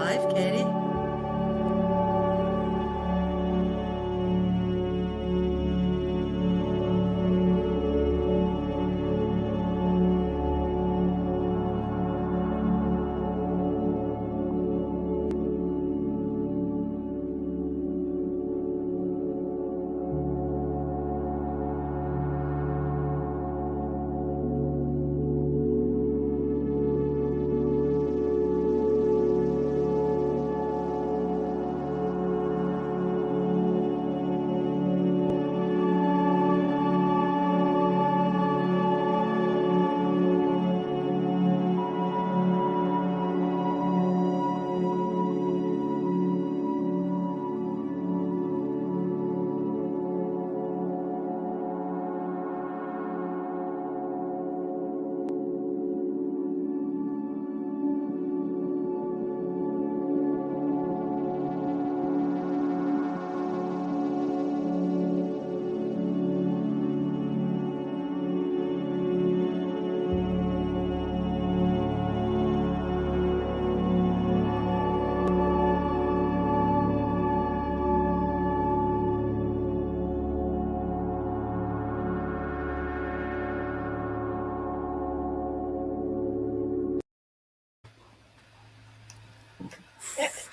live, Kerrie?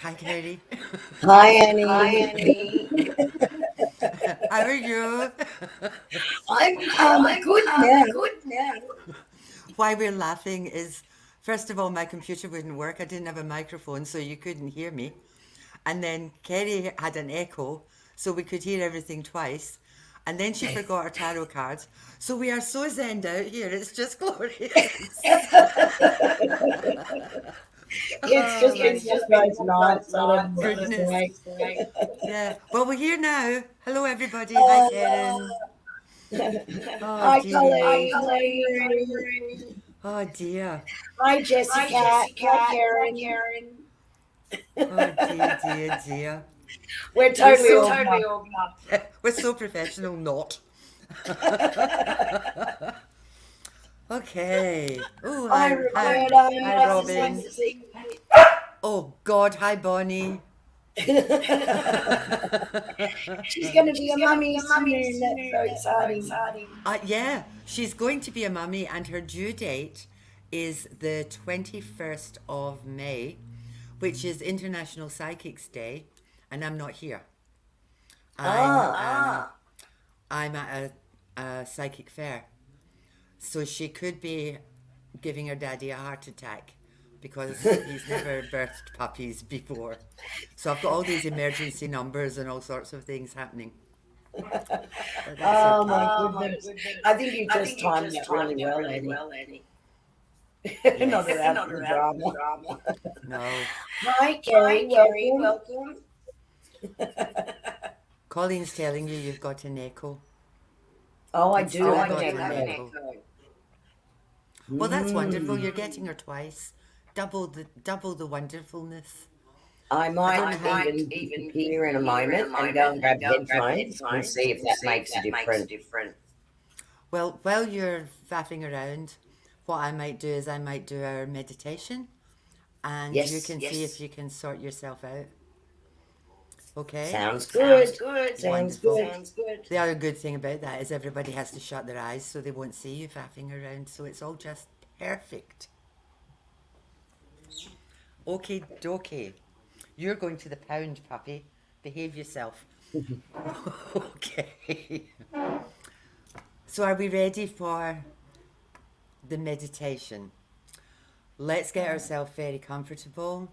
Hi, Kerrie. Hi, Annie. Hi, Annie. How are you? I'm I'm good now. good now. Why we're laughing is, first of all, my computer wouldn't work. I didn't have a microphone, so you couldn't hear me. And then Kerrie had an echo, so we could hear everything twice. And then she forgot her tarot cards. So we are so zenned out here. It's just glorious. It's Oh just been my one of Been those one of those nights that I'm nights that just I'm goodness. like, just like, Yeah. Well, we're here now. Hello, everybody. Hi, uh, Karen. Oh, hi, dear. hi, Colleen. Hi, Colleen. Marie. Hi, Marie. Oh, dear. Hi, Hi, Jessica. Hi, Jessica. Hi, Karen. Karen. Oh, dear, dear, dear. We're We're totally We're so all totally all bluff. we're so professional, not. Okay. Oh, Hi, hi, Roberta. hi, Nice to see Robin. you. Oh God, hi, Bonnie. She's going to be She's a going to be mummy a mummy soon. That's so soon. That's so exciting. exciting. Yeah, she's going to be a mummy, and her due date is the 21st of May, which is International Psychics Day, and I'm not here. I'm Ah, I'm at a psychic fair. So she could be giving her daddy a heart attack because he's never birthed puppies before. So I've got all these emergency numbers and all sorts of things happening. But that's oh okay. my Oh my goodness. goodness. I think you I just think you timed just that really timed it well, really Annie. well, Annie. Not Yes. around Not for the around for the drama. drama. No. Hi, Hi, Kerrie. Kerrie. Welcome. Welcome. Colleen's telling you you've got an echo. Oh, I It's do Oh, still I have do an got an have an echo. echo. echo. Well, that's wonderful. Mm. You're getting her twice. Double the wonderfulness. I I might don't know I how. might even even disappear in a disappear in a moment and go moment and grab and go and grab headphones and headphones see if and that see if makes a that makes a difference. difference. Well, while you're faffing around, what I might do is I might do our meditation, and you Yes, can see if you can sort yourself out. Okay? sounds Sounds good. good. Sounds Wonderful. good. Sounds good. The other good thing about that is everybody has to shut their eyes so they won't see you faffing around, so it's all just perfect. Okay, dokie. You're going to the pound, puppy. Behave yourself. Okay. So, are we ready for the meditation? Let's get ourselves very comfortable.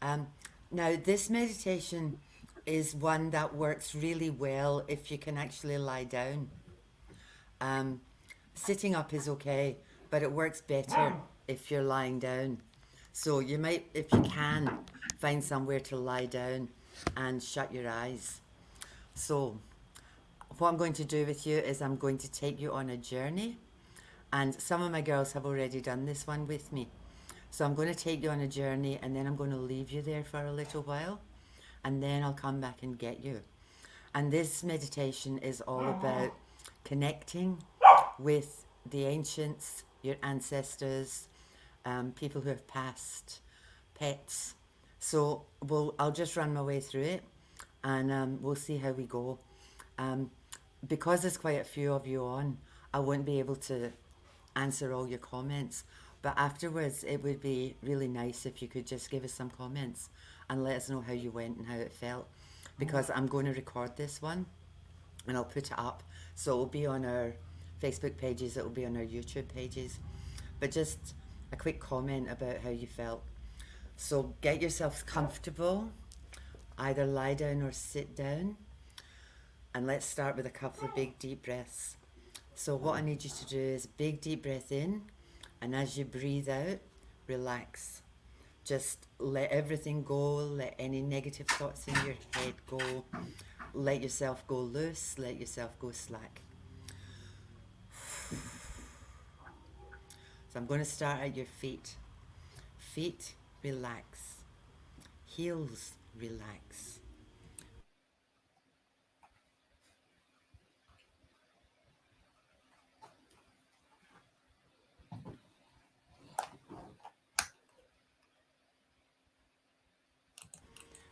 Um, Now, this meditation is one that works really well if you can actually lie down. Um, Sitting up is okay, but it works better if you're lying down. So you might, if you can, find somewhere to lie down and shut your eyes. So what I'm going to do with you is I'm going to take you on a journey, and some of my girls have already done this one with me. So I'm going to take you on a journey, and then I'm going to leave you there for a little while, and then I'll come back and get you. And this meditation is all about connecting with the ancients, your ancestors, people who have passed, pets, So I'll just run my way through it, and we'll see how we go. Um, because there's quite a few of you on, I won't be able to answer all your comments. But afterwards, it would be really nice if you could just give us some comments and let us know how you went and how it felt. Because I'm going to record this one and I'll put it up. So it'll be on our Facebook pages, it'll be on our YouTube pages. But just a quick comment about how you felt. So get yourself comfortable, either lie down or sit down. And let's start with a couple of big deep breaths. So what I need you to do is big deep breath in, and as you breathe out, relax. Just let everything go, let any negative thoughts in your head go. Let yourself go loose, let yourself go slack. So I'm going to start at your feet. Feet, relax. Heels, relax.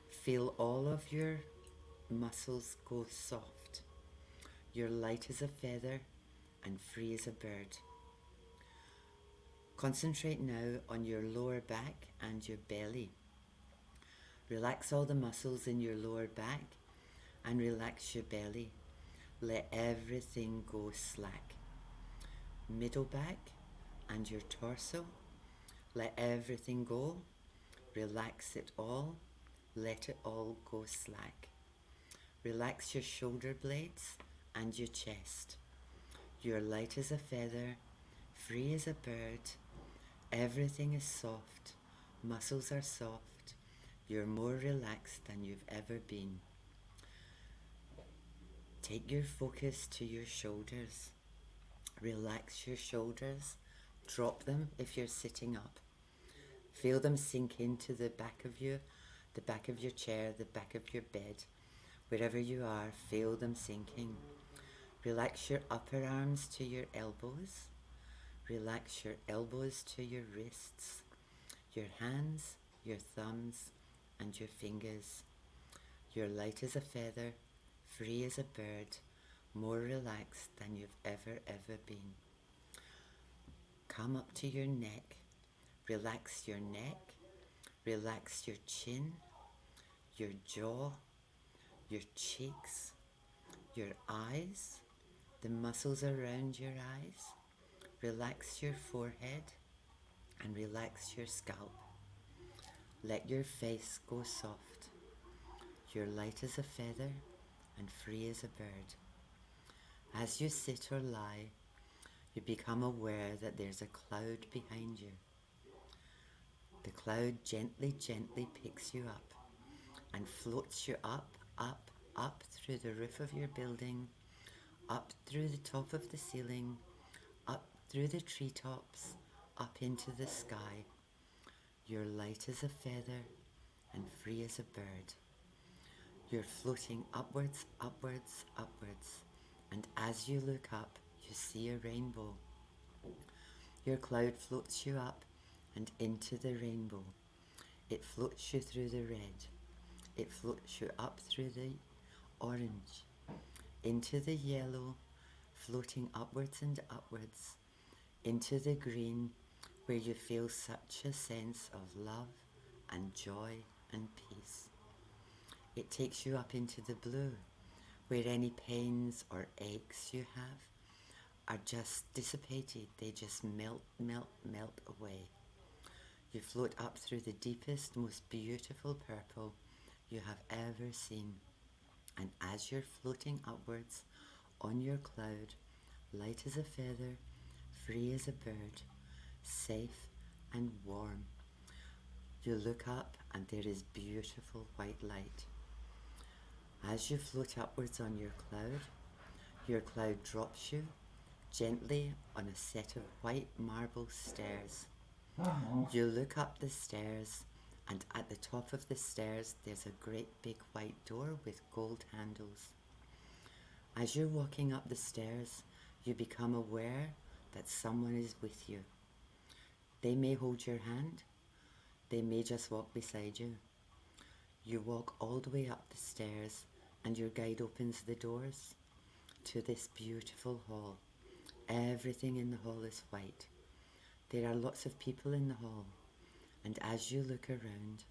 Feel all of your muscles go soft. You're light as a feather and free as a bird. Concentrate now on your lower back and your belly. Relax all the muscles in your lower back and relax your belly. Let everything go slack. Middle back and your torso. Let everything go. Relax it all. Let it all go slack. Relax your shoulder blades and your chest. You're light as a feather, free as a bird. Everything is soft. Muscles are soft. You're more relaxed than you've ever been. Take your focus to your shoulders. Relax your shoulders. Drop them if you're sitting up. Feel them sink into the back of your chair, the back of your bed. Wherever you are, feel them sinking. Relax your upper arms to your elbows. Relax your elbows to your wrists, your hands, your thumbs, and your fingers. You're light as a feather, free as a bird, more relaxed than you've ever been. Come up to your neck. Relax your neck. Relax your chin, your jaw, your cheeks, your eyes, the muscles around your eyes. Relax your forehead and relax your scalp. Let your face go soft. You're light as a feather and free as a bird. As you sit or lie, you become aware that there's a cloud behind you. The cloud gently picks you up and floats you up through the roof of your building, up through the top of the ceiling, up through the treetops, up into the sky. You're light as a feather and free as a bird. You're floating upwards, and as you look up, you see a rainbow. Your cloud floats you up and into the rainbow. It floats you through the red. It floats you up through the orange, into the yellow, floating upwards and upwards, into the green, where you feel such a sense of love and joy and peace. It takes you up into the blue, where any pains or aches you have are just dissipated. They just melt away. You float up through the deepest, most beautiful purple you have ever seen. And as you're floating upwards on your cloud, light as a feather, free as a bird, safe and warm, you look up and there is beautiful white light. As you float upwards on your cloud drops you gently on a set of white marble stairs. You look up the stairs, and at the top of the stairs there's a great big white door with gold handles. As you're walking up the stairs, you become aware that someone is with you. They may hold your hand, they may just walk beside you. You walk all the way up the stairs and your guide opens the doors to this beautiful hall. Everything in the hall is white. There are lots of people in the hall, and as you look around,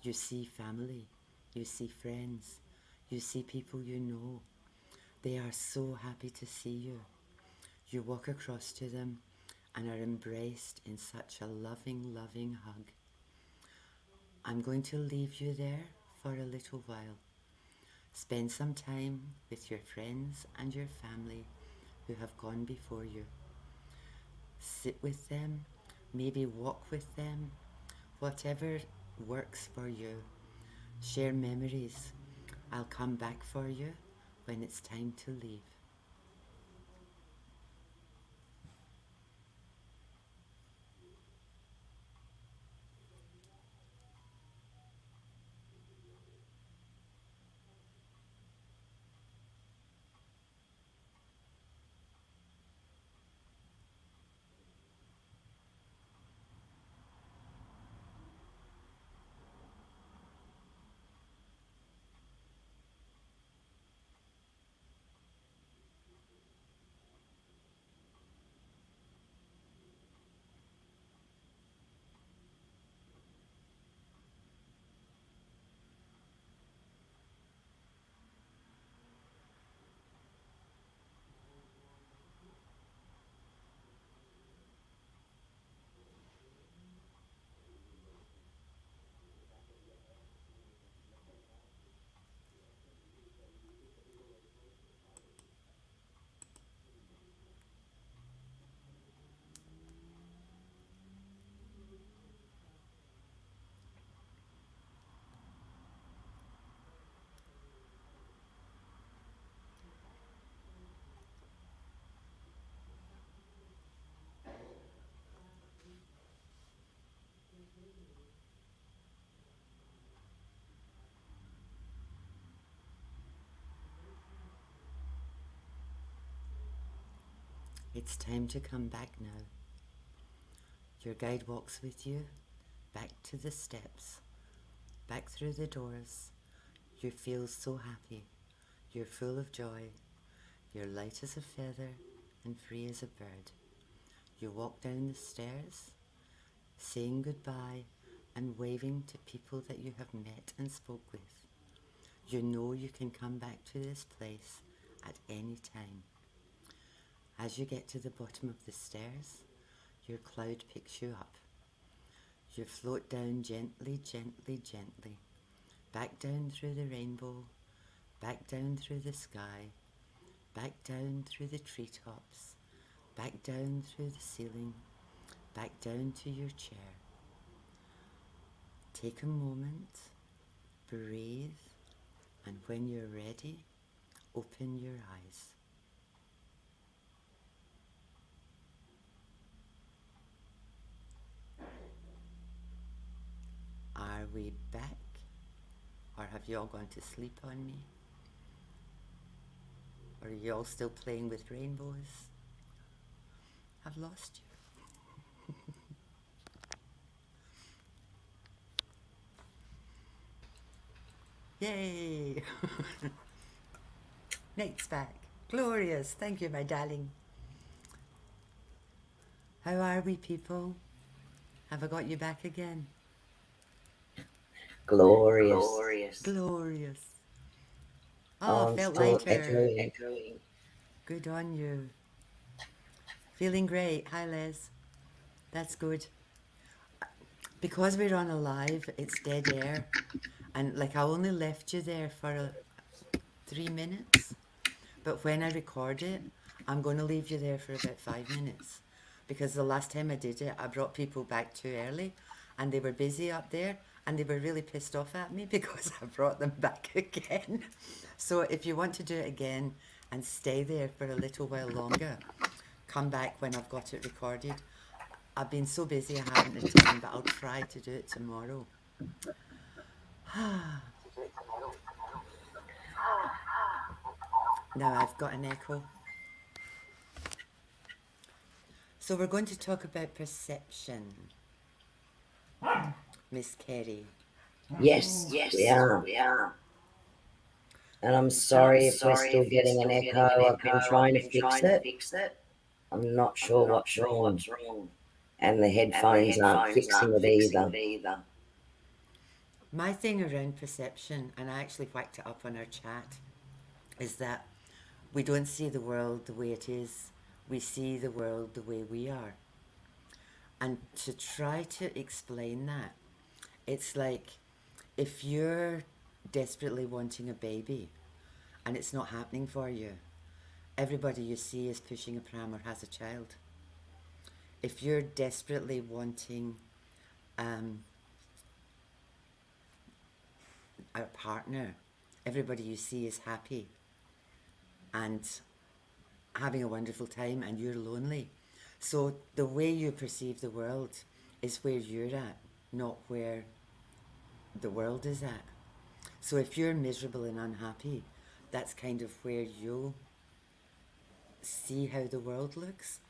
you see family, you see friends, you see people you know. They are so happy to see you. You walk across to them and are embraced in such a loving, loving hug. I'm going to leave you there for a little while. Spend some time with your friends and your family who have gone before you. Sit with them, maybe walk with them, whatever works for you. Share memories. I'll come back for you when it's time to leave. It's time to come back now. Your guide walks with you back to the steps, back through the doors. You feel so happy. You're full of joy. You're light as a feather and free as a bird. You walk down the stairs, saying goodbye and waving to people that you have met and spoke with. You know you can come back to this place at any time. As you get to the bottom of the stairs, your cloud picks you up. You float down gently, gently, gently, back down through the rainbow, back down through the sky, back down through the treetops, back down through the ceiling, back down to your chair. Take a moment, breathe, and when you're ready, open your eyes. Are we back? Or have you all gone to sleep on me? Or are you all still playing with rainbows? I've lost you. Yay! Nate's back. Glorious. Thank you, my darling. How are we, people? Have I got you back again? Glorious. Glorious. Oh, Oh, I'm felt still lighter. echoing. Good on you. Feeling great. Hi, Les. That's good. Because we're on a live, it's dead air. And like I only left you there for 3 minutes. But when I record it, I'm going to leave you there for about 5 minutes. Because the last time I did it, I brought people back too early. And they were busy up there. And they were really pissed off at me because I brought them back again. So if you want to do it again and stay there for a little while longer, come back when I've got it recorded. I've been so busy I haven't had time, but I'll try to do it tomorrow. Now I've got an echo. So we're going to talk about perception, Miss Kerrie. Yes, we are. And I'm And I'm sorry if we're sorry still if we're getting an still echo. getting an I've been echo. I've trying to been fix trying to it. fix it. I'm not sure I'm not what's sure wrong. what's wrong. And the And the headphones aren't headphones fixing aren't it fixing either. it either. My thing around perception, and I actually whacked it up on our chat, is that we don't see the world the way it is. We see the world the way we are. And to try to explain that, it's like if you're desperately wanting a baby and it's not happening for you, everybody you see is pushing a pram or has a child. If you're desperately wanting um, a partner, everybody you see is happy and having a wonderful time, and you're lonely. So the way you perceive the world is where you're at, not where the world is at. So if you're miserable and unhappy, that's kind of where you'll see how the world looks.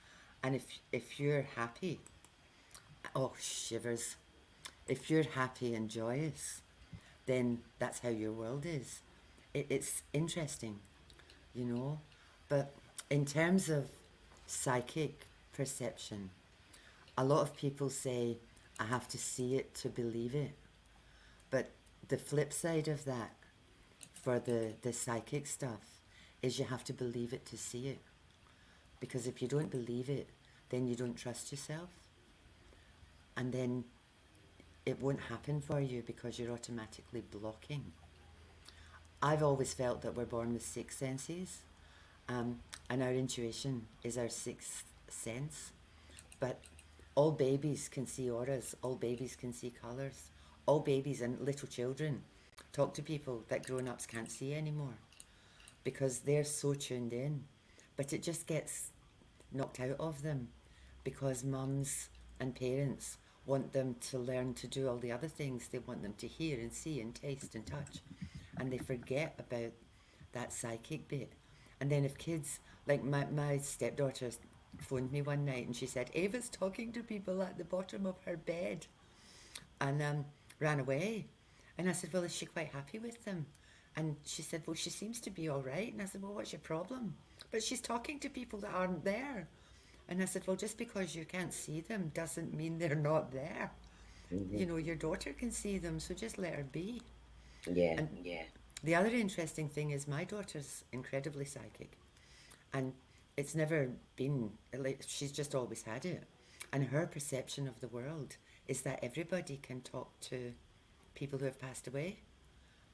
And if you're happy, oh shivers. If you're happy and joyous, then that's how your world is. It's interesting, you know. But in terms of psychic perception, a lot of people say, I have to see it to believe it. But the flip side of that for the psychic stuff is you have to believe it to see it. Because if you don't believe it, then you don't trust yourself. And then it won't happen for you because you're automatically blocking. I've always felt that we're born with six senses, and our intuition is our sixth sense. But all babies can see auras, all babies can see colours, all babies and little children talk to people that grown ups can't see anymore because they're so tuned in. But it just gets knocked out of them because mums and parents want them to learn to do all the other things. They want them to hear and see and taste and touch. And they forget about that psychic bit. And then if kids, like my stepdaughter phoned me one night and she said, Ava's talking to people at the bottom of her bed, and ran away. And I said, well, is she quite happy with them? And she said, well, she seems to be all right. And I said, well, what's your problem? But she's talking to people that aren't there. And I said, well, just because you can't see them doesn't mean they're not there. Hmm. You know, your daughter can see them, so just let her be. Yeah. And the other interesting thing is my daughter's incredibly psychic. And it's never been, like, she's just always had it. And her perception of the world is that everybody can talk to people who have passed away.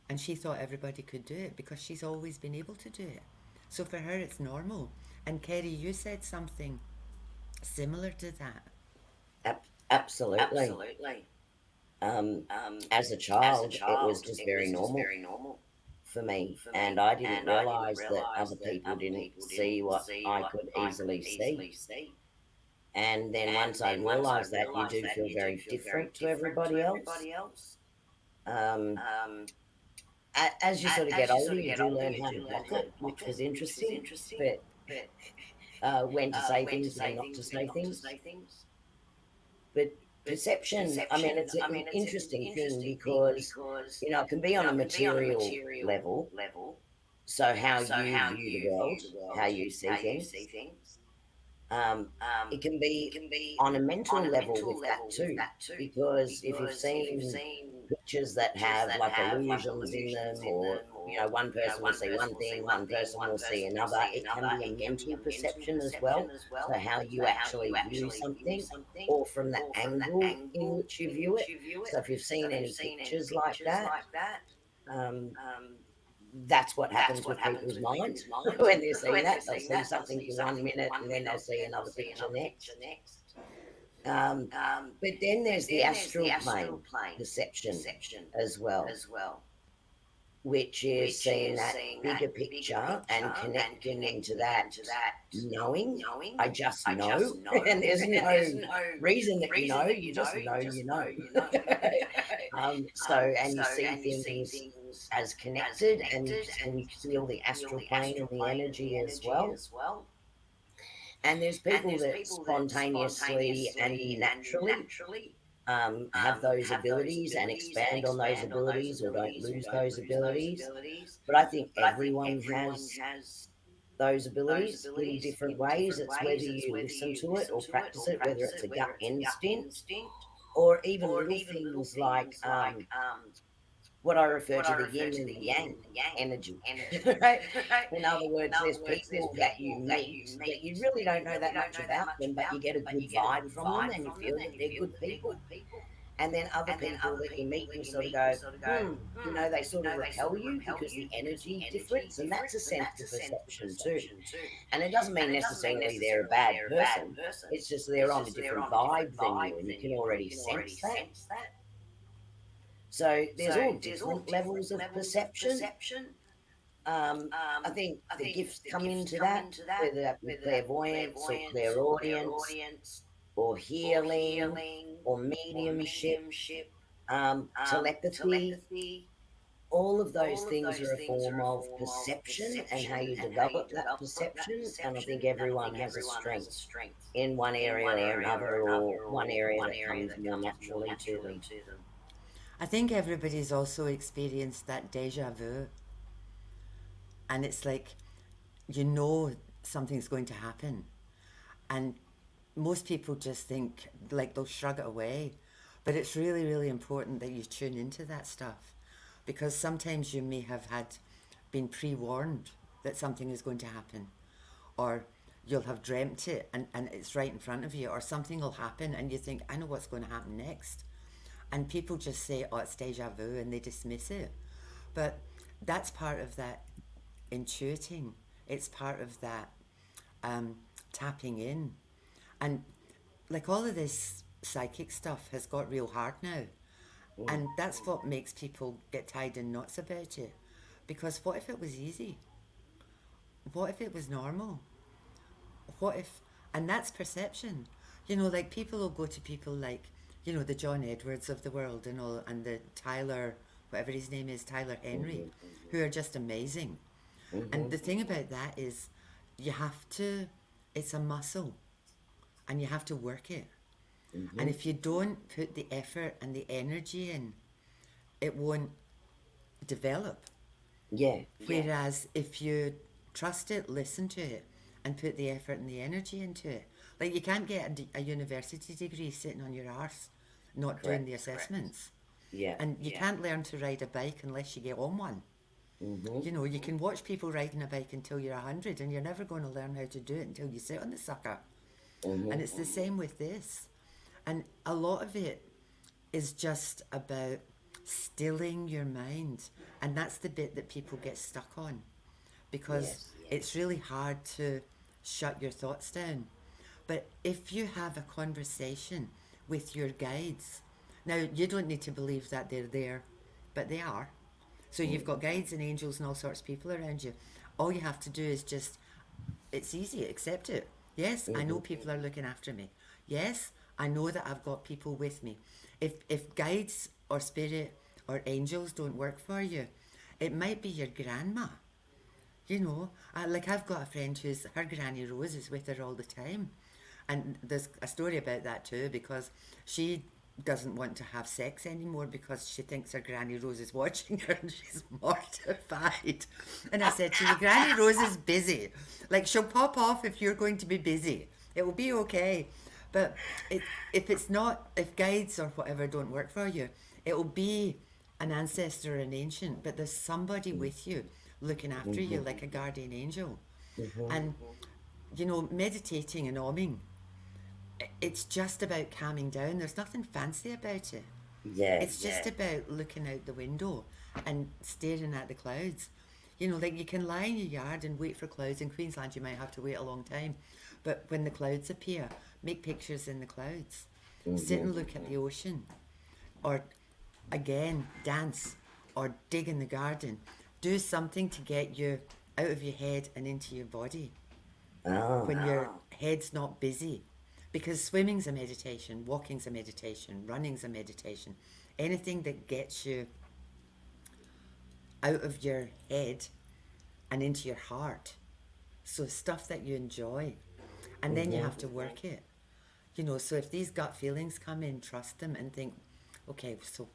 And she thought everybody could do it because she's always been able to do it. So for her, it's normal. And Kerrie, you said something similar to that. Absolutely. Absolutely. Um, as a As a child, it was child, just it very was just normal very normal for me, for and me. I didn't And I didn't realize that realize other that people other didn't people didn't see what see I what could I could easily see. easily see. And then And once I then once I realized that, you realized do that, feel you do very feel very different to different to everybody else. everybody else. Um, Um, as you sort of get as you older, sort of you get do older, learn you how to do learn block how it, to block which it, was which was interesting. interesting. But But when to say when to things, when say not to things, when say not to things. say things. But But perception, I mean, perception, it's I an mean, it's an interesting thing interesting thing because, because it can be on a it can be on a material material level. level. So, how So you how view the you world, view the how world, you see how you see things. things. Um, it can It be can be on a on mental a level mental with that level with too. that too. Because if you've Because if you've seen seen pictures that pictures have that like have like illusions in illusions them, in or, them, or one person will one see person one will see thing, one one thing, person one will see person will another, see it another, can be a it can be mental a mental perception as perception well. as So, well. how So you how you actually view actually view something, something, or from the or from the angle in angle which you in view which it. you view it. So, if you've So seen if you've any seen any pictures like pictures that, like that, um, um, that's what that's happens what with happens people's with minds people's minds. when they're seeing When that. they're They'll seeing see that, they'll something see for one something for minute, and 1 then they'll minute, see then they'll another see picture another picture next. next. Um, Um, but then but there's the then there's the astral astral plane plane perception perception as well, as well, which is which seeing is that seeing that bigger bigger picture and picture and connecting into connecting that into that knowing. knowing. I just I just know, know, and there's and no there's no reason that you reason know, that you you know, just you know you just know know. you know. And So, you see and you see things things as as connected, and you connected, and can you feel can the feel astral the plane and astral the plane and the energy as energy well. as well. And there's And people there's that people that spontaneously and spontaneously and naturally naturally have those abilities and expand on those abilities, or don't lose those abilities. But I think everyone has those abilities in different ways. It's whether you listen to it or practice it, whether it's a gut instinct or even little things like what I refer to the yin and the yang energy, right? In other words, there's people that you meet that you really don't know that much about them, but you get a good vibe from them and you feel that they're good people. And then other people that you meet and you sort of go, they sort of repel you because the energy difference, and that's a sense of perception too. And it doesn't mean necessarily they're a bad person. It's just they're on a different vibe than you, and you can already sense that. So there's all different levels of perception. I think the gifts come into that, whether that be clairvoyance or clairaudience or healing or mediumship, telepathy. All of those things are a form of perception and how you develop that perception. And I think everyone has a strength in one area or another, or one area that comes more naturally to them. I think everybody's also experienced that deja vu. And it's like, you know, something's going to happen. And most people just think, like, they'll shrug it away. But it's really, really important that you tune into that stuff. Because sometimes you may have been pre-warned that something is going to happen. Or you'll have dreamt it and it's right in front of you. Or something will happen and you think, I know what's going to happen next. And people just say, oh, it's deja vu, and they dismiss it. But that's part of that intuiting. It's part of that tapping in. And like, all of this psychic stuff has got real hard now. And that's what makes people get tied in knots about it. Because what if it was easy? What if it was normal? What if, and that's perception. You know, like, people will go to people like, you know, the John Edwards of the world and all, and the Tyler, whatever his name is, Tyler Henry, who are just amazing. And the thing about that is, you have to, it's a muscle, and you have to work it. And if you don't put the effort and the energy in, it won't develop. Yeah. Whereas if you trust it, listen to it, and put the effort and the energy into it, like, you can't get a university degree sitting on your arse not doing the assessments. Yeah. And you can't learn to ride a bike unless you get on one. You know, you can watch people riding a bike until you're 100, and you're never going to learn how to do it until you sit on the sucker. And it's the same with this. And a lot of it is just about stilling your mind. And that's the bit that people get stuck on, because it's really hard to shut your thoughts down. But if you have a conversation with your guides, now, you don't need to believe that they're there, but they are. So you've got guides and angels and all sorts of people around you. All you have to do is just, it's easy, accept it. Yes, I know people are looking after me. Yes, I know that I've got people with me. If guides or spirit or angels don't work for you, it might be your grandma. You know, like, I've got a friend who's, her Granny Rose is with her all the time. And there's a story about that too, because she doesn't want to have sex anymore because she thinks her Granny Rose is watching her, and she's mortified. And I said to you, Granny Rose is busy. Like, she'll pop off if you're going to be busy. It will be okay. But if guides or whatever don't work for you, it will be an ancestor or an ancient, but there's somebody with you looking after you, like a guardian angel. And, you know, meditating and oming, it's just about calming down. There's nothing fancy about it. It's just about looking out the window and staring at the clouds. You know, like, you can lie in your yard and wait for clouds. In Queensland, you might have to wait a long time. But when the clouds appear, make pictures in the clouds. Sit and look at the ocean. Or, again, dance or dig in the garden. Do something to get you out of your head and into your body when your head's not busy. Because swimming's a meditation, walking's a meditation, running's a meditation. Anything that gets you out of your head and into your heart. So stuff that you enjoy. And then you have to work it. You know, so if these gut feelings come in, trust them and think, okay, so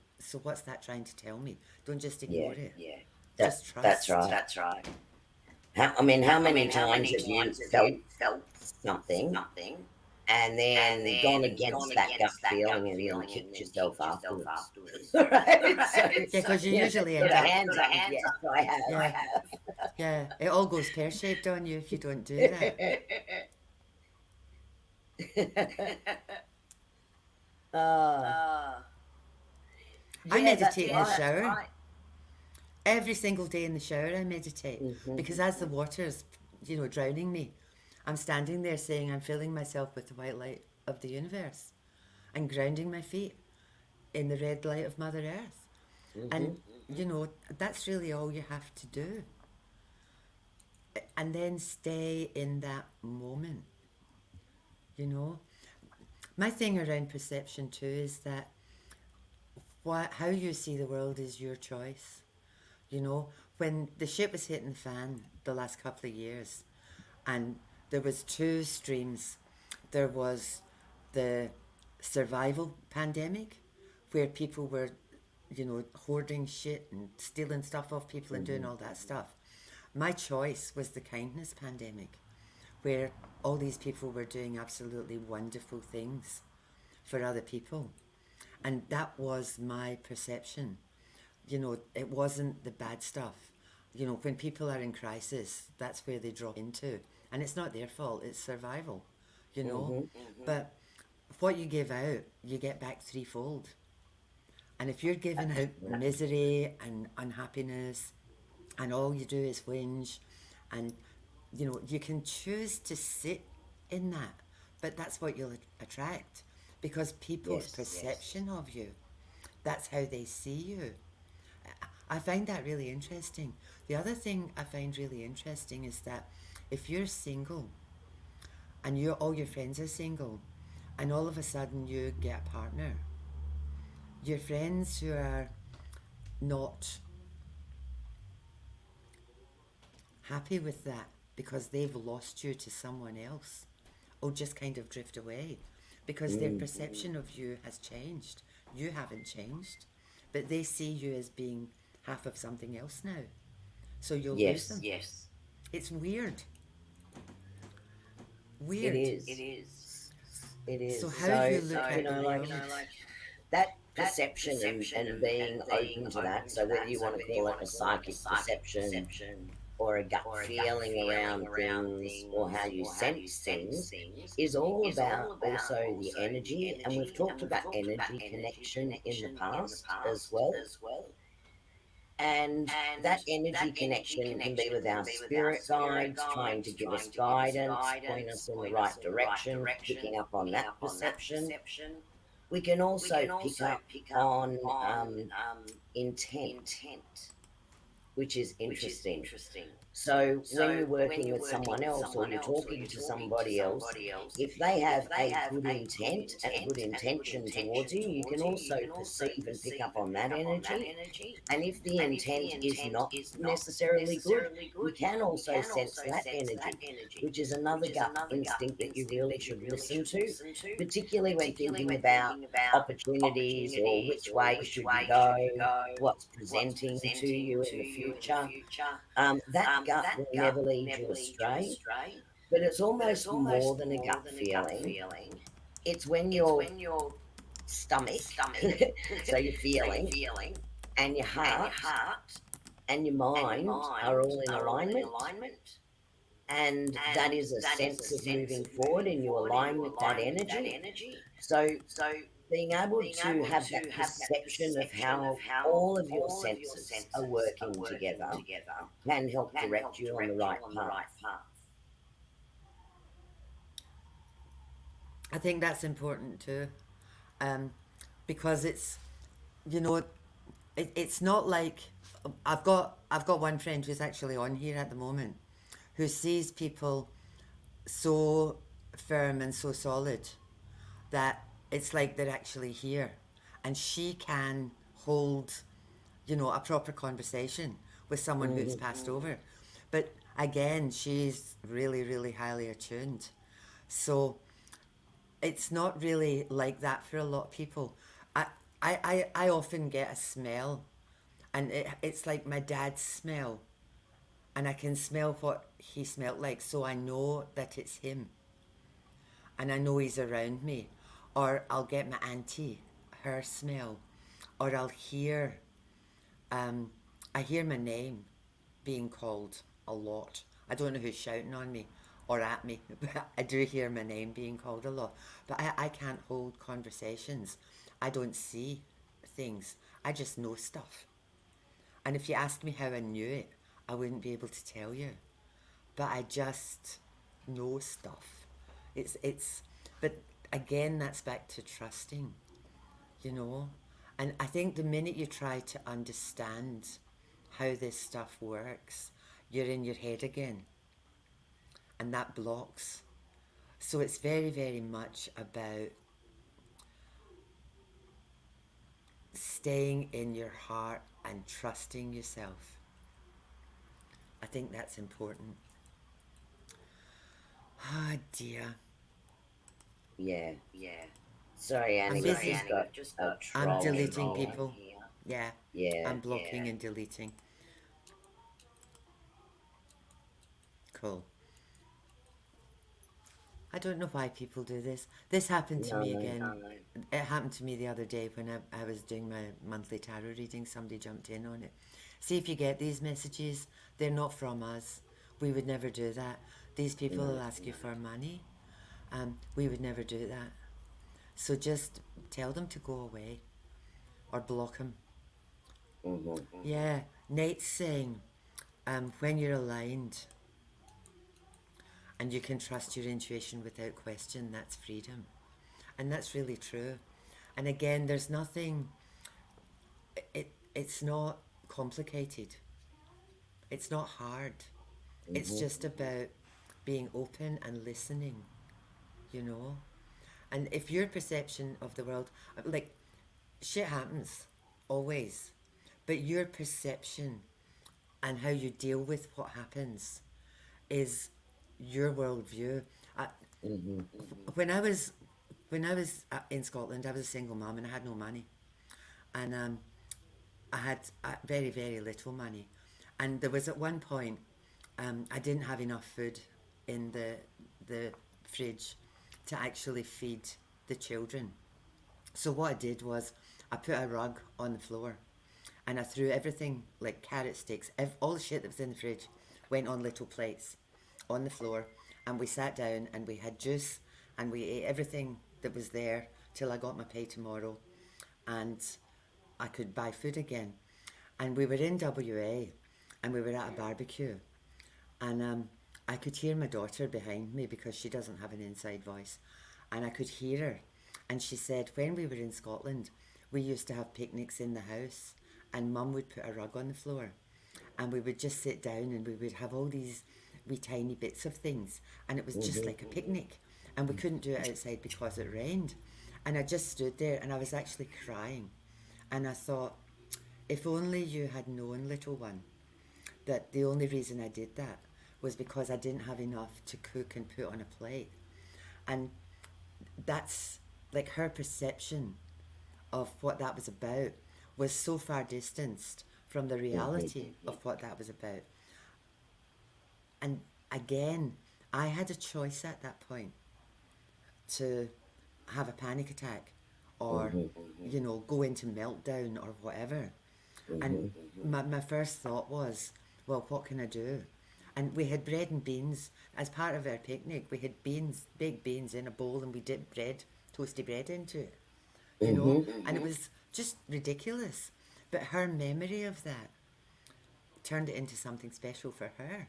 what's that trying to tell me? Don't just ignore it. Just trust. That's right. That's right. How many times have you felt something and then gone against that gut feeling and then kicked yourself afterwards? Right? So, Yeah, because you yeah, usually got end a up. hands up. Yes, I have. Yeah, yeah. It all goes pear shaped on you if you don't do that. uh, I yeah, that's meditate in the right. shower. Every single day in the shower, I meditate. Because as the water's, drowning me, I'm standing there saying I'm filling myself with the white light of the universe and grounding my feet in the red light of Mother Earth. And, that's really all you have to do. And then stay in that moment, you know. My thing around perception too is that how you see the world is your choice. You know, when the shit was hitting the fan the last couple of years, and there was two streams. There was the survival pandemic, where people were, hoarding shit and stealing stuff off people and doing all that stuff. My choice was the kindness pandemic, where all these people were doing absolutely wonderful things for other people. And that was my perception. It wasn't the bad stuff. When people are in crisis, that's where they drop into. And it's not their fault, it's survival, you know. But what you give out, you get back threefold. And if you're giving out misery and unhappiness, and all you do is whinge, and you can choose to sit in that, but that's what you'll attract, because people's perception of you, that's how they see you. I find that really interesting. The other thing I find really interesting is that if you're single and all your friends are single, and all of a sudden you get a partner, your friends who are not happy with that because they've lost you to someone else, will just kind of drift away because their perception of you has changed. You haven't changed, but they see you as being half of something else now. So you'll lose them. Yes. It's weird. It Weird. is. It is. It is. So how you look So, at the like world. that perception and being open to that. So whether you want to call it a psychic perception or a gut feeling around things or how you sense things is all about also the energy. And we've talked about energy connection in the past as well. And that energy connection can be with our spirit guides, trying to give us guidance, point us in the right direction, picking up on that perception. We can also pick up on intent, which is interesting. So when you're working with someone else or you're talking to somebody else, if they have a good intent and a good intention towards you, you can also perceive and pick up on that energy. And if the intent is not necessarily good, you can also sense that energy, which is another gut instinct that you really should listen to, particularly when thinking about opportunities or which way should you go, what's presenting to you in the future. That gut will never lead you astray, but it's almost more than a gut feeling. It's when your stomach, so your feeling, and your heart and your mind are all in alignment. And that is a sense of moving forward, and you align with that energy. So being able to have that perception of how all of your senses are working together can help direct you on the right path. I think that's important too, um, because you know, it's not like I've got one friend who's actually on here at the moment, who sees people so firm and so solid that it's like they're actually here, and she can hold, a proper conversation with someone who's passed over. But again, she's really, really highly attuned. So it's not really like that for a lot of people. I I often get a smell, and it's like my dad's smell, and I can smell what he smelled like, so I know that it's him, and I know he's around me. Or I'll get my auntie, her smell, or um, I hear my name being called a lot. I don't know who's shouting on me or at me, but I do hear my name being called a lot. But I can't hold conversations. I don't see things. I just know stuff. And if you asked me how I knew it, I wouldn't be able to tell you. But I just know stuff. It's but again that's back to trusting, you know? And I think the minute you try to understand how this stuff works, you're in your head again, and that blocks. So it's very, very much about staying in your heart and trusting yourself. I think that's important. Ah, dear. Yeah. Sorry, I'm Annie, we've busy. just got a I'm troll in deleting here. people. Yeah, Yeah. I'm blocking and deleting. Cool. I don't know why people do this. This happened to me No. again. It happened to me the other day when I was doing my monthly tarot reading. Somebody jumped in on it. See if you get these messages. They're not from us. We would never do that. These people will No. ask you for money. We would never do that. So just tell them to go away or block them. Mm-hmm. Yeah, Nate's saying when you're aligned and you can trust your intuition without question, that's freedom. And that's really true. And again, there's nothing, it's not complicated, it's not hard. It's Mm-hmm. just about being open and listening, you know? And if your perception of the world, like, shit happens, always. But your perception and how you deal with what happens is your worldview. I, Mm-hmm. when I was in Scotland, I was a single mom and I had no money, and I had very very little money, and there was at one point I didn't have enough food in the fridge to actually feed the children. So what I did was I put a rug on the floor and I threw everything like carrot sticks, all the shit that was in the fridge went on little plates on the floor, and we sat down and we had juice and we ate everything that was there till I got my pay tomorrow and I could buy food again. And we were in WA and we were at a barbecue, and I could hear my daughter behind me because she doesn't have an inside voice. And I could hear her. And she said, when we were in Scotland, we used to have picnics in the house, and Mum would put a rug on the floor. And we would just sit down and we would have all these wee tiny bits of things. And it was just Mm-hmm. like a picnic. And we couldn't do it outside because it rained. And I just stood there and I was actually crying. And I thought, if only you had known, little one, that the only reason I did that was because I didn't have enough to cook and put on a plate. And that's like her perception of what that was about was so far distanced from the Mm-hmm. reality of what that was about. And again, I had a choice at that point to have a panic attack or, Mm-hmm. go into meltdown or whatever. And Mm-hmm. my first thought was, well, what can I do? And we had bread and beans as part of our picnic. We had beans, big beans in a bowl, and we dipped bread, toasty bread into it, Mm-hmm. and it was just ridiculous. But her memory of that turned it into something special for her.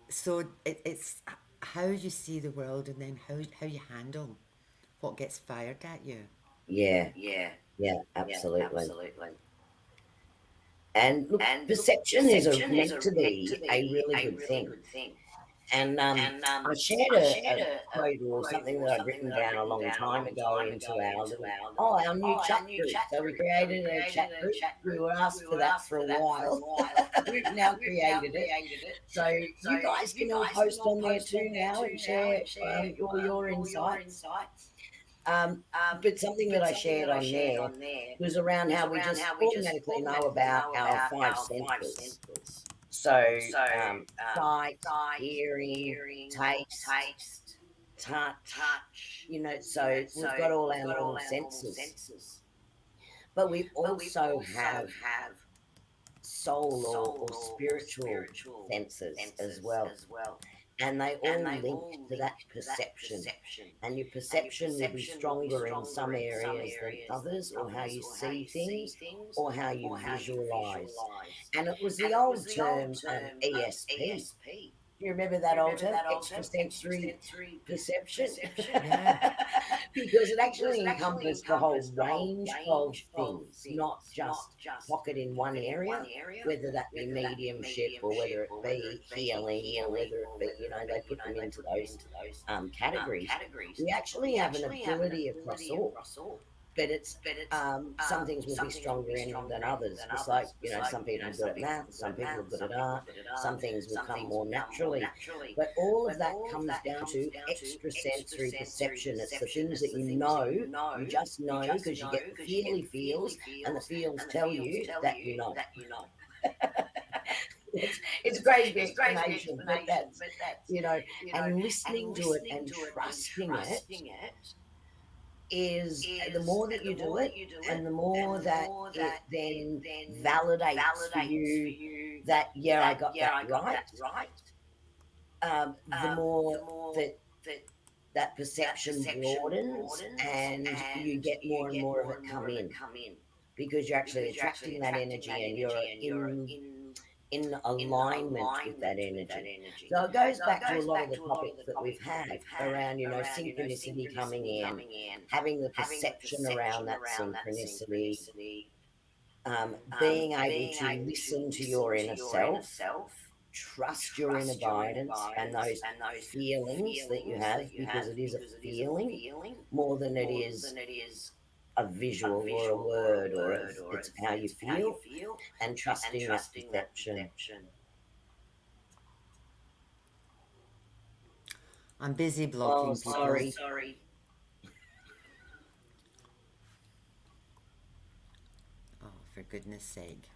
So it's how you see the world and then how you handle what gets fired at you. Yeah. Yeah. Absolutely. And look, perception is meant to be a really good thing. And I shared a quote or something that I'd written down a long time ago into our little, our new chat group. So we created a chat group. We were asked for that for a while. We've now created it. So you guys can all post on there too now and share your insights. But something that I shared on there was around how we just automatically know about our five senses. So, sight, hearing, taste, touch, so we've got all our normal senses. But we also have soul or spiritual senses as well. And they all link to that perception. And your perception will be stronger in some areas than others, or how you see things, or how you visualize. And it was the old term ESP. Do you remember that old term, extrasensory perception? Yeah. Because it actually encompassed the whole range of things, not just pocket in one area, whether that be mediumship or whether it be healing or whether it be, they put them into those categories. We actually have an ability across all, but it's some things will be stronger in than others. Just like, some people are good at math, some people are good at art, some things will come more naturally. But all of that comes down to extrasensory perception. It's the things that you just know because you get the feely feels, and the feels tell you that you know. It's a crazy explanation, but that's, and listening to it and trusting it is the more that you do it and the more that it then validates for you that, yeah, I got that right, the more that perception broadens and you get more and more of it come in, because you're actually attracting that energy and you're in alignment with that energy. So it goes back to a lot of the topics that we've had around, synchronicity coming in, having the perception around that synchronicity, being able to listen to your inner self, trust your inner guidance and those feelings that you have, because it is a feeling more than it is a visual or a word, or it's how you feel, and trusting that perception. I'm busy blocking people. Sorry. Oh, for goodness sake.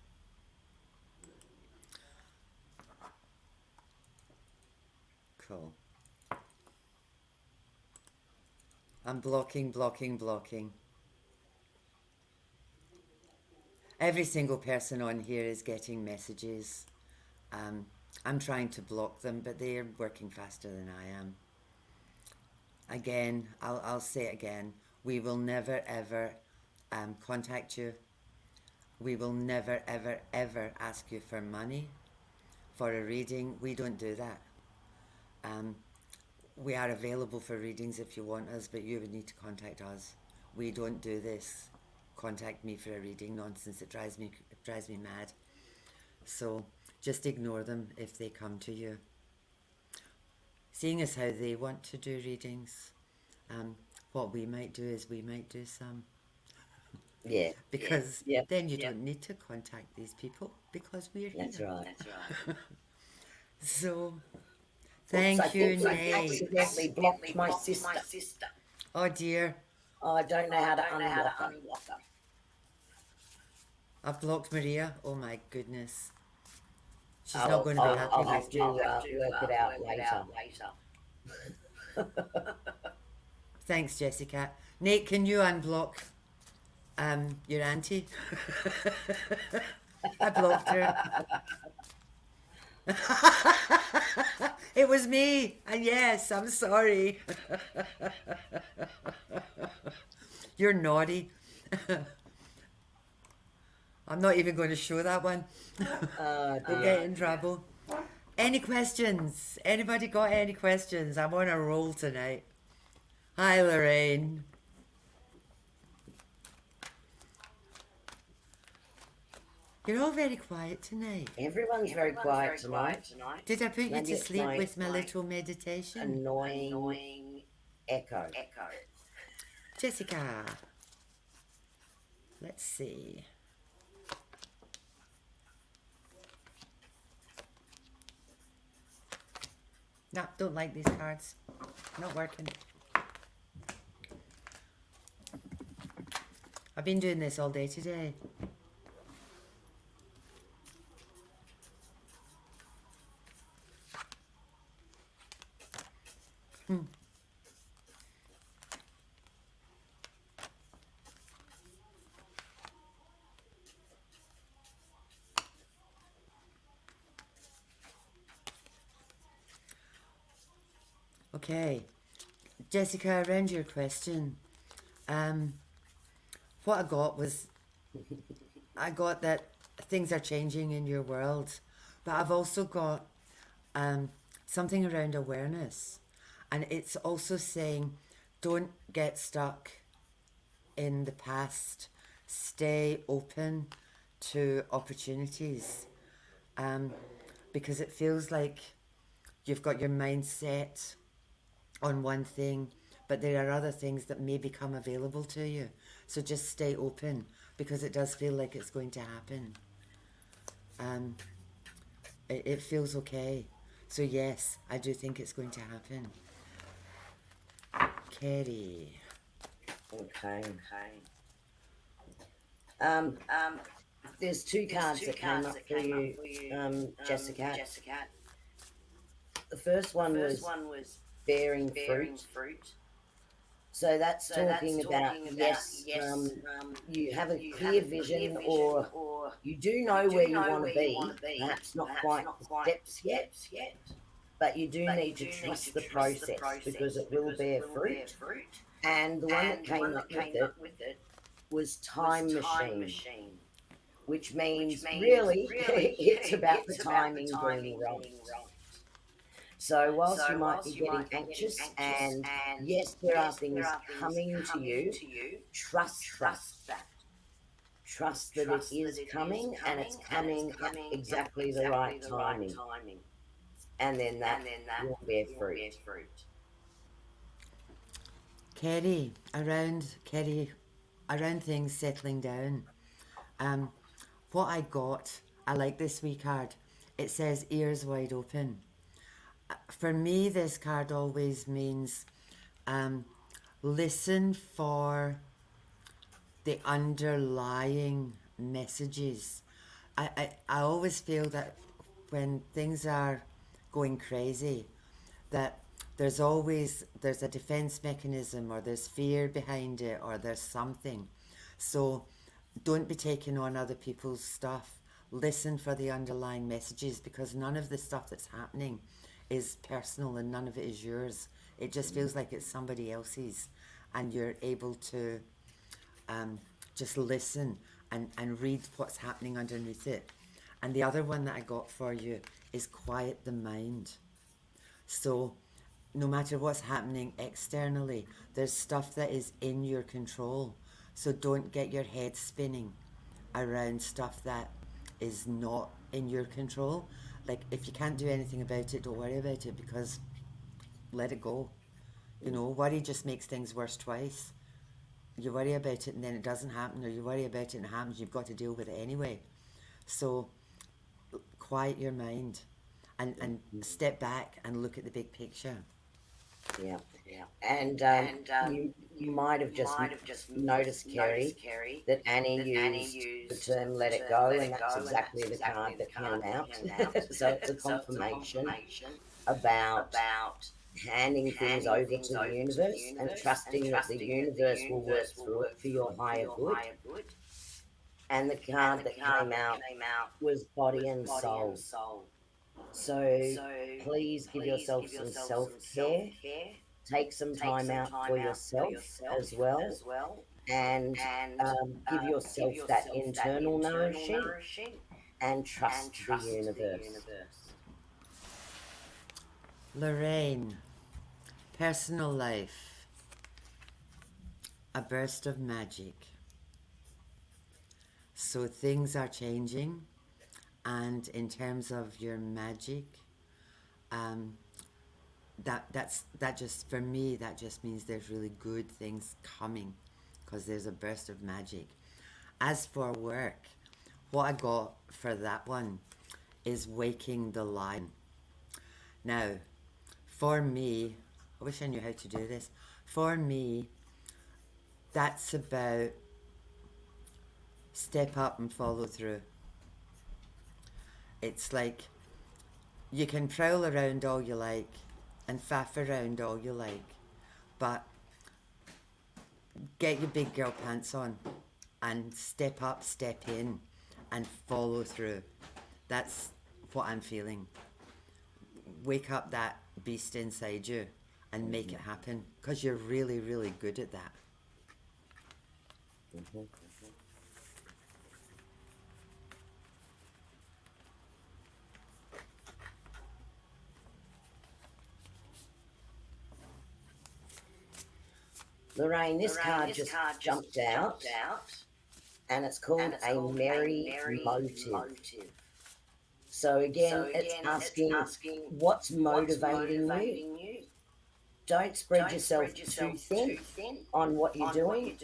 Cool. I'm blocking. Every single person on here is getting messages. I'm trying to block them, but they're working faster than I am. Again, I'll say it again. We will never, ever contact you. We will never, ever, ever ask you for money for a reading. We don't do that. We are available for readings if you want us, but you would need to contact us. We don't do this. Contact me for a reading nonsense. It drives me mad. So just ignore them if they come to you. Seeing as how they want to do readings, what we might do is we might do some. Yeah. Because then you don't need to contact these people because we're here. That's right. So, thank you, I Nate. accidentally blocked my sister. Oh dear. I don't know how to unblock her. I've blocked Maria. Oh my goodness. She's not going to be happy I'll with have to me. work it out later. Thanks, Jessica. Nate, can you unblock your auntie? I blocked her. It was me. And yes, I'm sorry. You're naughty. I'm not even going to show that one. We'll get in trouble. Any questions? Anybody got any questions? I'm on a roll tonight. Hi, Lorraine. You're all very quiet tonight. Everyone's very quiet tonight. Did I put you Maybe to it's sleep my with my little meditation? annoying echo. Jessica. Let's see. No, don't like these cards. Not working. I've been doing this all day today. Okay. Jessica, around your question, what I got was, I got that things are changing in your world, but I've also got something around awareness. And it's also saying, don't get stuck in the past. Stay open to opportunities. Because it feels like you've got your mind set on one thing, but there are other things that may become available to you. So just stay open, because it does feel like it's going to happen. It feels okay. So yes, I do think it's going to happen. Kerrie. Okay. There's two cards that came up for you, Jessica. The first one was bearing fruit. So that's talking about, yes, you have a clear vision, or you do know where you want to be, perhaps not quite the steps yet, but you do need to trust the process, because it will bear fruit. And the one that came up with it was time machine, which means really it's about the timing being right. So whilst you might be getting anxious, and yes, there are things coming to you, trust that. Trust that it is coming, and it's coming at exactly the right timing. And then that will bear fruit. Kerrie, around things settling down. What I got, I like this wee card. It says ears wide open. For me, this card always means listen for the underlying messages. I always feel that when things are going crazy, that there's a defense mechanism, or there's fear behind it, or there's something. So don't be taking on other people's stuff. Listen for the underlying messages, because none of the stuff that's happening is personal, and none of it is yours. It just feels like it's somebody else's, and you're able to just listen and read what's happening underneath it. And the other one that I got for you is quiet the mind. So no matter what's happening externally, there's stuff that is in your control. So don't get your head spinning around stuff that is not in your control. Like, if you can't do anything about it, don't worry about it, because let it go. You know, worry just makes things worse twice. You worry about it and then it doesn't happen, or you worry about it and it happens, you've got to deal with it anyway. So quiet your mind and step back and look at the big picture. Yeah. And you might have just noticed, Kerrie, that Annie used the term let it go, and that's exactly the card that came out. So it's a confirmation about handing things over to the universe and trusting that the universe will work through it for your higher good. And the card that came out was body and soul. So please give yourself some self-care. Take some time out for yourself as well, and give yourself that internal nourishing, and trust the universe. Lorraine, personal life, a burst of magic. So things are changing, and in terms of your magic, um, that just for me that just means there's really good things coming, because there's a burst of magic. As for work, what I got for that one is waking the lion. Now, for me, I wish I knew how to do this. For me, that's about step up and follow through. It's like you can prowl around all you like and faff around all you like, but get your big girl pants on and step up, step in, and follow through. That's what I'm feeling. Wake up that beast inside you and make it happen, because you're really, really good at that. Mm-hmm. Lorraine, this card just jumped out, and it's called a merry motive. So again, it's asking what's motivating you. Don't spread yourself too thin on what you're doing,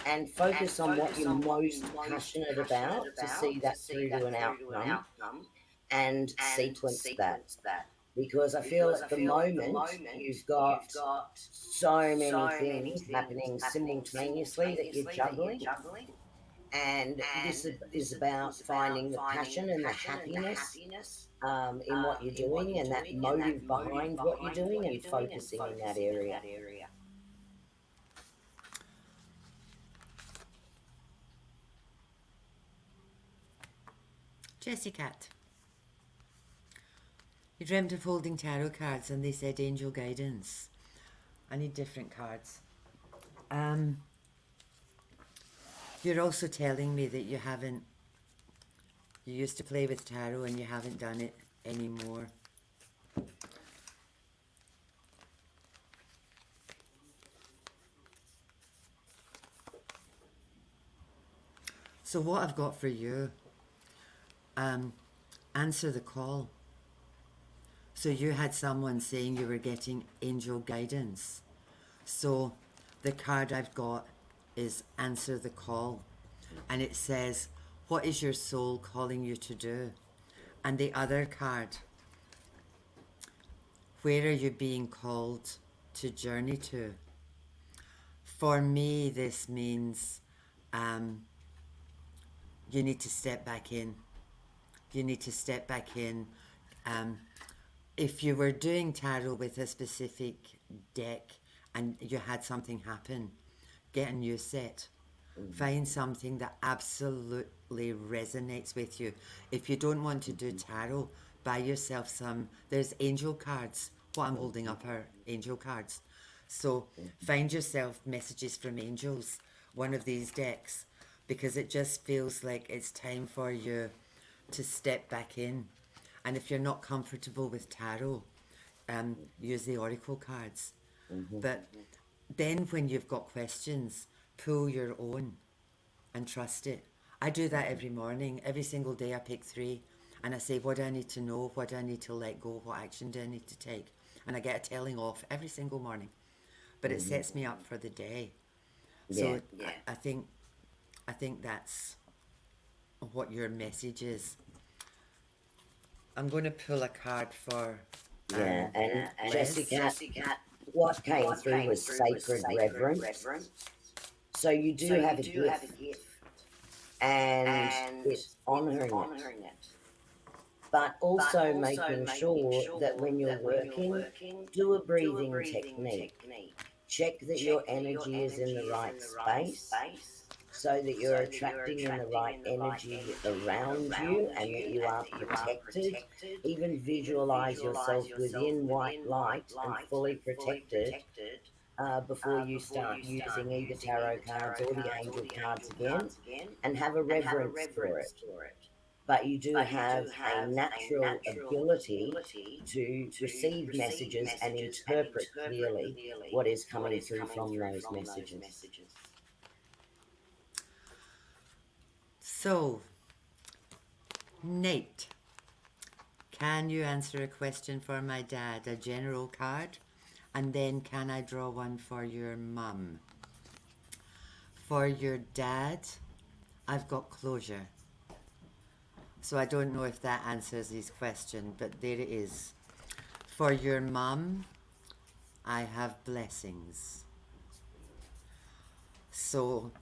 and focus on what you're most passionate about to see that through to an outcome, and sequence that. Because I feel at the moment you've got so many things happening simultaneously that you're juggling. And this is about finding the passion and the happiness in what you're doing, and that motive behind what you're doing, and focusing in that area. Jessica, you dreamt of holding tarot cards and they said angel guidance. I need different cards. You're also telling me that you used to play with tarot and you haven't done it anymore. So what I've got for you, answer the call. So you had someone saying you were getting angel guidance. So the card I've got is answer the call. And it says, what is your soul calling you to do? And the other card, where are you being called to journey to? For me, this means you need to step back in. You need to step back in. If you were doing tarot with a specific deck and you had something happen, get a new set. Find something that absolutely resonates with you. If you don't want to do tarot, buy yourself some. There's angel cards. What I'm holding up are angel cards. So find yourself messages from angels, one of these decks, because it just feels like it's time for you to step back in. And if you're not comfortable with tarot, use the oracle cards. But then when you've got questions, pull your own and trust it. I do that every morning. Every single day I pick 3 and I say, what do I need to know? What do I need to let go? What action do I need to take? And I get a telling off every single morning. But it sets me up for the day. So I think that's what your message is. I'm going to pull a card for and Les. Jessica, what came through was sacred reverence. So you do have a gift, and it's honouring it. But also making sure that when you're working, do a breathing technique. Check that your energy is in the right space, so that you're attracting in the right energy around you, and that you are protected. Even visualize yourself within white light and fully protected before you start using either tarot cards or the angel cards again, and have a reverence for it. But you do have a natural ability to receive messages and interpret clearly what is coming through from those messages. So, Nate, can you answer a question for my dad, a general card? And then can I draw one for your mum? For your dad, I've got closure. So I don't know if that answers his question, but there it is. For your mum, I have blessings. So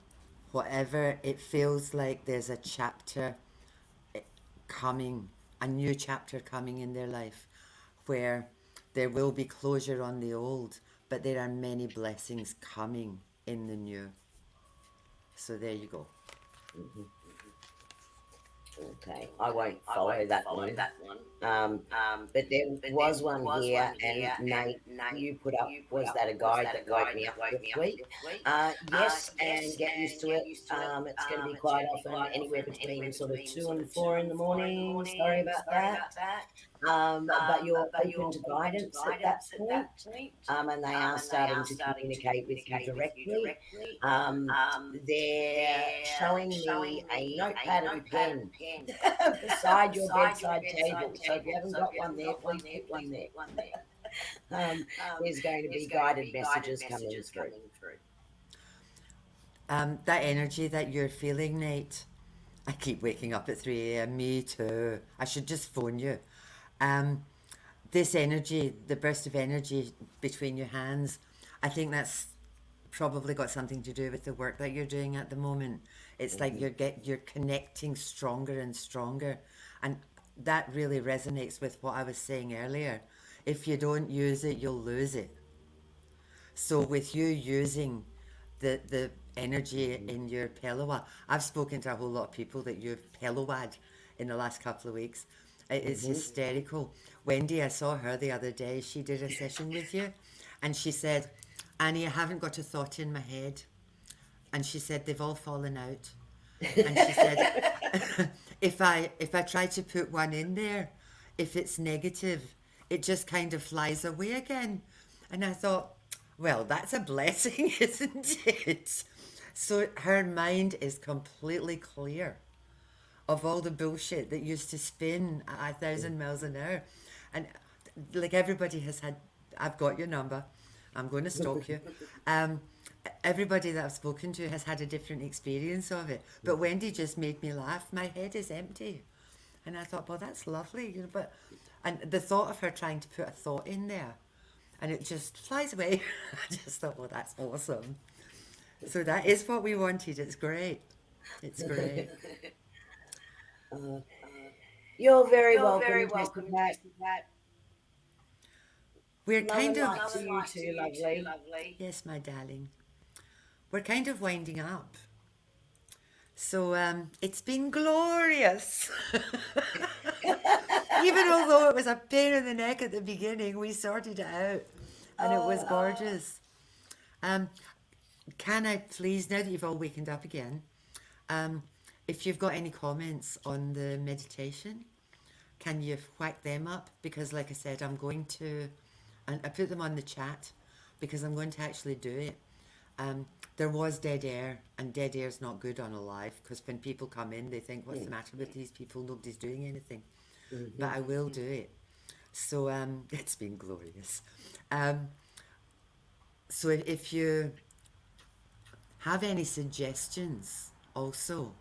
whatever it feels like, there's a chapter coming, a new chapter coming in their life where there will be closure on the old, but there are many blessings coming in the new. So there you go. Mhm. Okay, I won't follow that one. But there was one here, and Nate, you put up, was that a guide that woke me up this week? Yes, and get used to it. It's going to be quite often anywhere between sort of 2 and 4 in the morning. Sorry about that. But you're open to guidance at that point, and they are starting to communicate with you directly. Um, they're showing me a notepad and pen beside your bedside table. So if you haven't got one there, please put one there. Um, there's going to be guided messages coming through. That energy that you're feeling, Nate, I keep waking up at 3 a.m. Me too. I should just phone you. Um, this energy, the burst of energy between your hands, I think that's probably got something to do with the work that you're doing at the moment. It's like you're connecting stronger and stronger, and that really resonates with what I was saying earlier. If you don't use it, you'll lose it. So with you using the energy in your Pelowa, I've spoken to a whole lot of people that you've Pelowad in the last couple of weeks. It's hysterical. Wendy, I saw her the other day. She did a session with you, and she said, "Annie, I haven't got a thought in my head." And she said they've all fallen out. And she said, if I try to put one in there, if it's negative, it just kind of flies away again. And I thought, well, that's a blessing, isn't it? So her mind is completely clear of all the bullshit that used to spin at 1,000 miles an hour. And like everybody has had, I've got your number. I'm going to stalk you. Um, Everybody that I've spoken to has had a different experience of it. But Wendy just made me laugh. My head is empty. And I thought, well, that's lovely. You know, and the thought of her trying to put a thought in there and it just flies away. I just thought, well, that's awesome. So that is what we wanted. It's great. It's great. You're very welcome, Tessie Pat. We're Love kind and of, light to you too, lovely. yes, my darling. We're kind of winding up. So it's been glorious. Even although it was a pain in the neck at the beginning, we sorted it out and it was gorgeous. Um, can I please, now that you've all wakened up again, um, if you've got any comments on the meditation, can you whack them up? Because like I said, I'm going to, and I put them on the chat because I'm going to actually do it. There was dead air, and dead air's not good on a live because when people come in, they think, what's the matter with these people? Nobody's doing anything. But I will do it. So it's been glorious. So if you have any suggestions also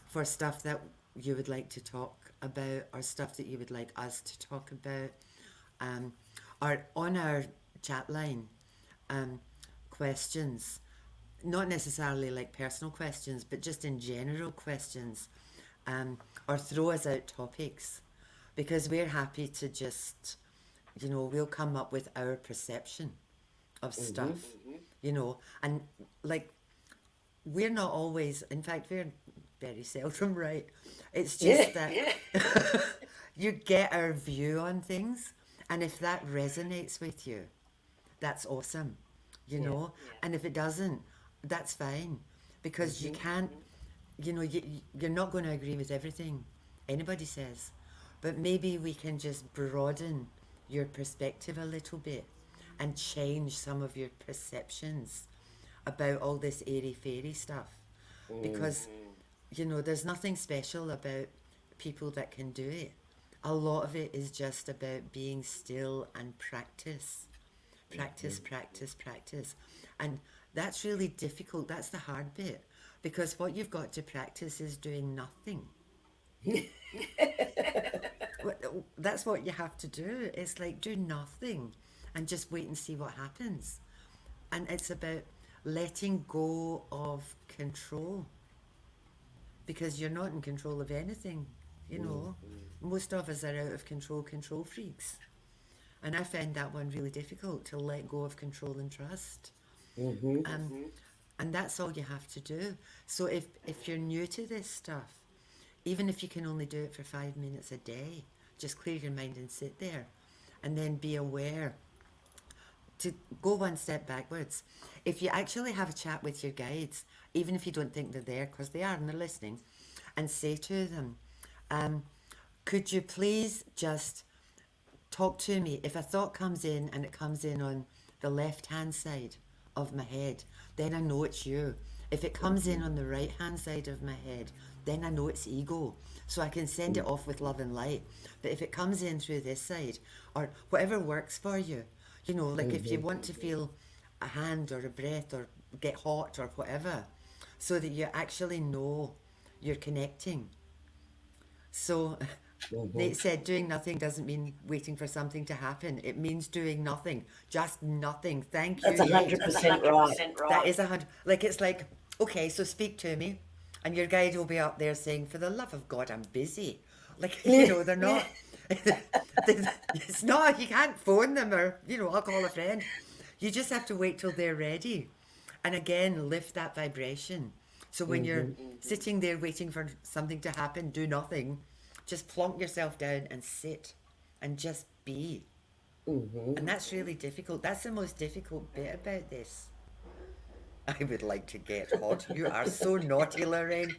for stuff that you would like to talk about or stuff that you would like us to talk about, or on our chat line, questions, not necessarily like personal questions, but just in general questions, or throw us out topics, because we're happy to just, we'll come up with our perception of stuff, and like we're not always, in fact, we're very seldom right. It's just that you get our view on things, and if that resonates with you, that's awesome, and if it doesn't, that's fine, because you can't, you're not going to agree with everything anybody says, but maybe we can just broaden your perspective a little bit and change some of your perceptions about all this airy fairy stuff, because you know, there's nothing special about people that can do it. A lot of it is just about being still and practice. Practice, practice, practice. And that's really difficult. That's the hard bit. Because what you've got to practice is doing nothing. That's what you have to do. It's like do nothing and just wait and see what happens. And it's about letting go of control because you're not in control of anything, you know. Most of us are out of control freaks. And I found that one really difficult to let go of control and trust. And that's all you have to do. So if you're new to this stuff, even if you can only do it for 5 minutes a day, just clear your mind and sit there and then be aware. To go one step backwards, if you actually have a chat with your guides, even if you don't think they're there, because they are and they're listening, and say to them, could you please just talk to me? If a thought comes in and it comes in on the left hand side of my head, then I know it's you. If it comes in on the right hand side of my head, then I know it's ego. So I can send it off with love and light. But if it comes in through this side, or whatever works for you, you know, like if you want to feel a hand or a breath or get hot or whatever, so that you actually know you're connecting. So Nate said doing nothing doesn't mean waiting for something to happen. It means doing nothing, just nothing. Thank you. That's 100% right. That is 100. Like it's like, okay, so speak to me, and your guide will be up there saying, "For the love of God, I'm busy." Like you know, they're not. It's not. You can't phone them, or you know, I'll call a friend. You just have to wait till they're ready, and again, lift that vibration. So when you're sitting there waiting for something to happen, do nothing. Just plonk yourself down and sit, and just be. And that's really difficult. That's the most difficult bit about this. I would like to get hot. You are so naughty, Lorraine.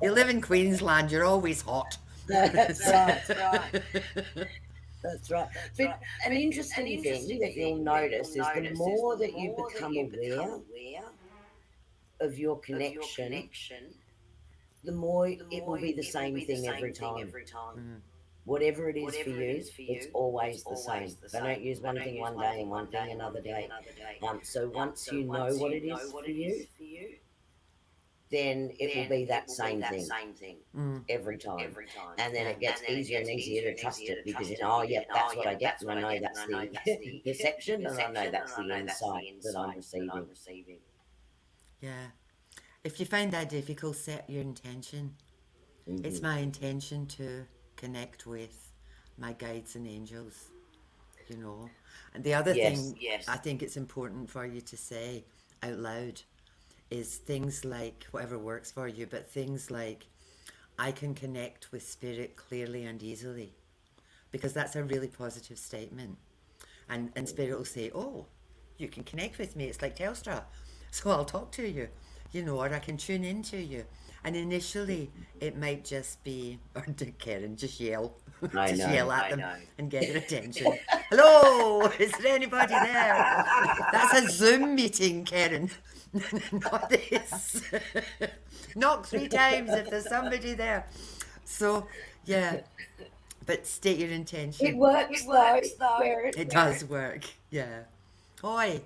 You live in Queensland. You're always hot. That's right. That's right. But an interesting thing that you'll notice is the more that you become aware of your connection, the more it will be the same thing every time. Whatever it is for you, it's always the same. They don't use one thing one day and one thing another day. So once you know what it is for you, then it will be that same thing every time. And then it gets easier and easier to trust it because you know, oh, yeah, that's what I get. And I know that's the perception, and I know that's the insight that I'm receiving. Yeah. If you find that difficult, set your intention. It's my intention to connect with my guides and angels, you know. And the other thing I think it's important for you to say out loud is things like, whatever works for you, but things like, I can connect with spirit clearly and easily, because that's a really positive statement. And spirit will say, oh, you can connect with me. It's like Telstra. So I'll talk to you, you know, or I can tune into you. And initially, it might just be, or did Karen just yell? Just yell at them and get their attention. Hello, is there anybody there? That's a Zoom meeting, Karen. Not this. Knock 3 times if there's somebody there. So, yeah, but state your intention. It works though. It does work, yeah. Oi.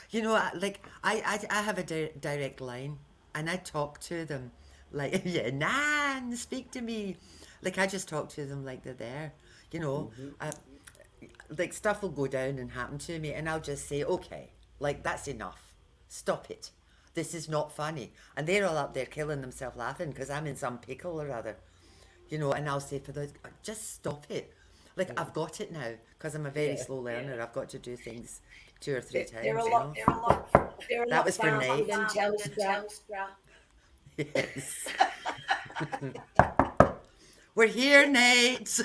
You know, like, I have a direct line. And I talk to them like, yeah, Nan, speak to me. Like, I just talk to them like they're there, you know. Like, stuff will go down and happen to me, and I'll just say, okay, like, that's enough. Stop it. This is not funny. And they're all up there killing themselves laughing because I'm in some pickle or other, you know. And I'll say for those, just stop it. Like, I've got it now because I'm a very slow learner. I've got to do things 2 or 3 times. They're a lot. That was for Nate. Telstra. Yes. We're here, Nate.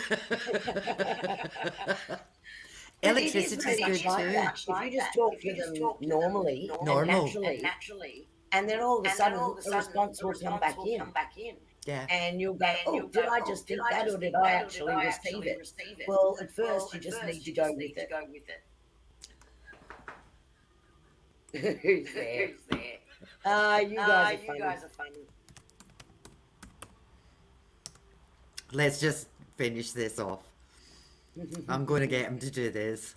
Electricity is good too. If you just talk to them normally, and naturally, and then all of a sudden a response will come back in. Yeah. And you'll go, oh, did I just think that, or did I actually receive it? Well, at first you just need to go with it. Who's there? You guys are funny. Let's just finish this off. I'm going to get him to do this.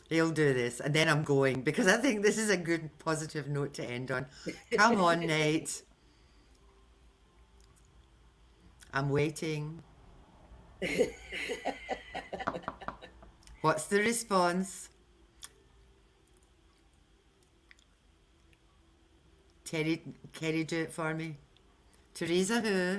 He'll do this, and then I'm going, because I think this is a good positive note to end on. Come on, Nate. I'm waiting. What's the response? Kerrie, do it for me. Teresa who?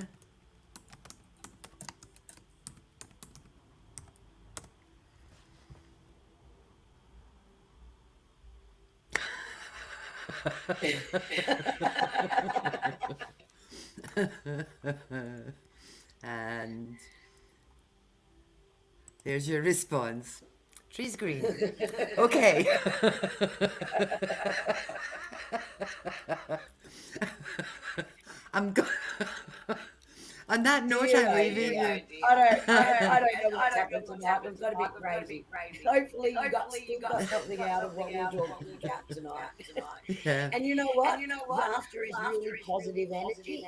And there's your response. Tree's green. Okay. I'm go- On that note, I'm leaving you. I don't know what's happened tonight. We've got a bit crazy. Hopefully you got something out of what we're talking about tonight. Yeah. And you know what? Laughter is really positive energy,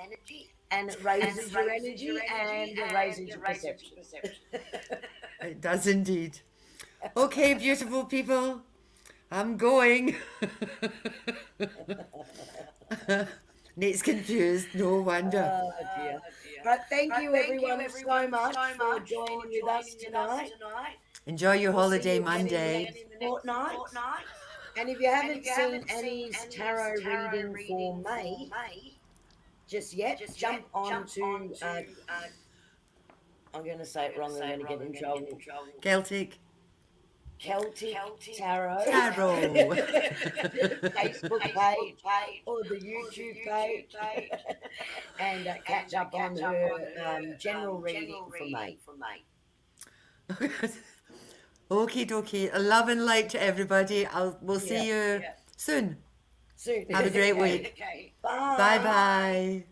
and it raises your energy and it raises your perception. It does indeed. Okay, beautiful people. I'm going. Nate's confused. No wonder. Oh dear. But thank you everyone so much for joining with us tonight. Enjoy your We'll see holiday you again in the Monday. next fortnight. And if you haven't seen Annie's tarot reading for May just yet, jump on to I'm going to say it wrong. I'm going to get in trouble. Celtic Celtic Tarot. Facebook page or the YouTube page, and catch up on her general reading for May. Okie dokie. Love and light to everybody. We'll see you soon. Soon. Have a great week. Bye. Bye bye.